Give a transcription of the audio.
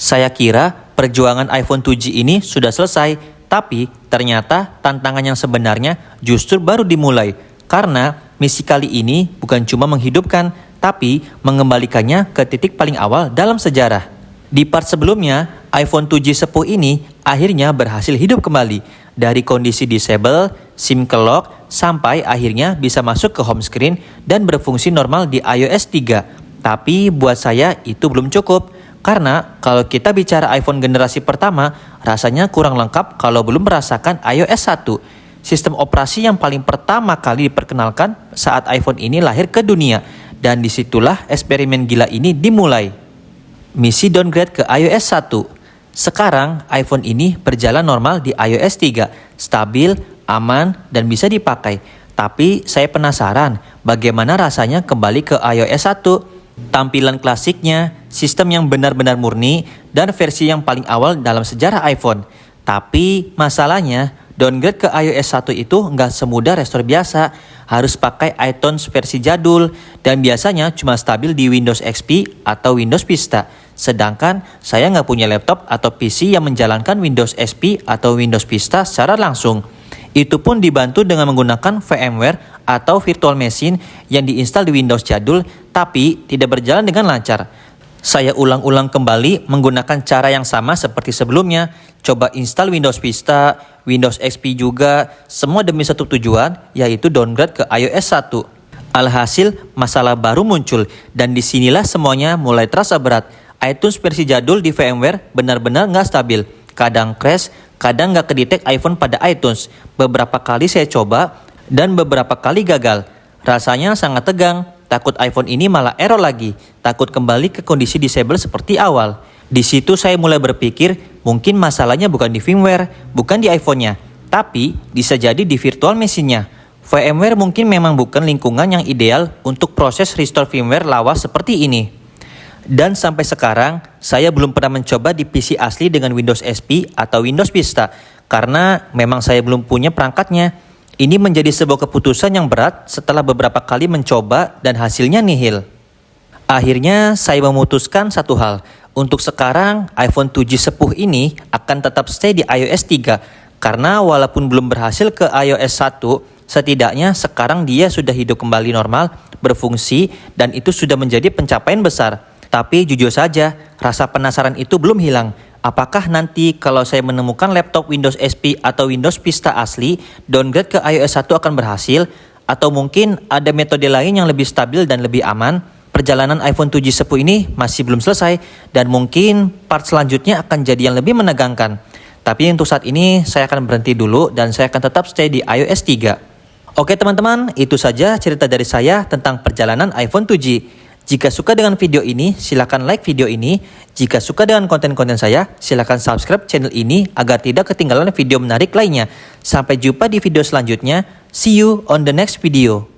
Saya kira perjuangan iPhone 7G ini sudah selesai, tapi ternyata tantangan yang sebenarnya justru baru dimulai. Karena misi kali ini bukan cuma menghidupkan, tapi mengembalikannya ke titik paling awal dalam sejarah. Di part sebelumnya, iPhone 7G sepuh ini akhirnya berhasil hidup kembali. Dari kondisi disable, SIM ke-lock, sampai akhirnya bisa masuk ke home screen dan berfungsi normal di iOS 3. Tapi buat saya itu belum cukup. Karena kalau kita bicara iPhone generasi pertama, rasanya kurang lengkap kalau belum merasakan iOS 1. Sistem operasi yang paling pertama kali diperkenalkan saat iPhone ini lahir ke dunia. Dan disitulah eksperimen gila ini dimulai. Misi downgrade ke iOS 1. Sekarang iPhone ini berjalan normal di iOS 3, stabil, aman, dan bisa dipakai. Tapi saya penasaran bagaimana rasanya kembali ke iOS 1. Tampilan klasiknya, sistem yang benar-benar murni, dan versi yang paling awal dalam sejarah iPhone. Tapi masalahnya, downgrade ke iOS 1 itu nggak semudah restore biasa. Harus pakai iTunes versi jadul, dan biasanya cuma stabil di Windows XP atau Windows Vista. Sedangkan saya nggak punya laptop atau PC yang menjalankan Windows XP atau Windows Vista secara langsung. Itu pun dibantu dengan menggunakan VMware atau virtual machine yang diinstal di Windows jadul, tapi tidak berjalan dengan lancar. Saya ulang-ulang kembali menggunakan cara yang sama seperti sebelumnya. Coba install Windows Vista, Windows XP juga, semua demi satu tujuan, yaitu downgrade ke iOS 1. Alhasil, masalah baru muncul, dan disinilah semuanya mulai terasa berat. iTunes versi jadul di VMware benar-benar nggak stabil. Kadang crash, kadang nggak kedetek iPhone pada iTunes. Beberapa kali saya coba, dan beberapa kali gagal. Rasanya sangat tegang, takut iPhone ini malah error lagi, takut kembali ke kondisi disable seperti awal. Di situ saya mulai berpikir, mungkin masalahnya bukan di firmware, bukan di iPhone-nya, tapi bisa jadi di virtual machine-nya. VMware mungkin memang bukan lingkungan yang ideal untuk proses restore firmware lawas seperti ini. Dan sampai sekarang, saya belum pernah mencoba di PC asli dengan Windows XP atau Windows Vista, karena memang saya belum punya perangkatnya. Ini menjadi sebuah keputusan yang berat setelah beberapa kali mencoba dan hasilnya nihil. Akhirnya saya memutuskan satu hal. Untuk sekarang iPhone 7 sepuh ini akan tetap stay di iOS 3. Karena walaupun belum berhasil ke iOS 1, setidaknya sekarang dia sudah hidup kembali normal, berfungsi, dan itu sudah menjadi pencapaian besar. Tapi jujur saja, rasa penasaran itu belum hilang. Apakah nanti kalau saya menemukan laptop Windows XP atau Windows Vista asli, downgrade ke iOS 1 akan berhasil? Atau mungkin ada metode lain yang lebih stabil dan lebih aman? Perjalanan iPhone 7 sepuh ini masih belum selesai, dan mungkin part selanjutnya akan jadi yang lebih menegangkan. Tapi untuk saat ini saya akan berhenti dulu dan saya akan tetap stay di iOS 3. Oke teman-teman, itu saja cerita dari saya tentang perjalanan iPhone 7. Jika suka dengan video ini, silakan like video ini. Jika suka dengan konten-konten saya, silakan subscribe channel ini agar tidak ketinggalan video menarik lainnya. Sampai jumpa di video selanjutnya. See you on the next video.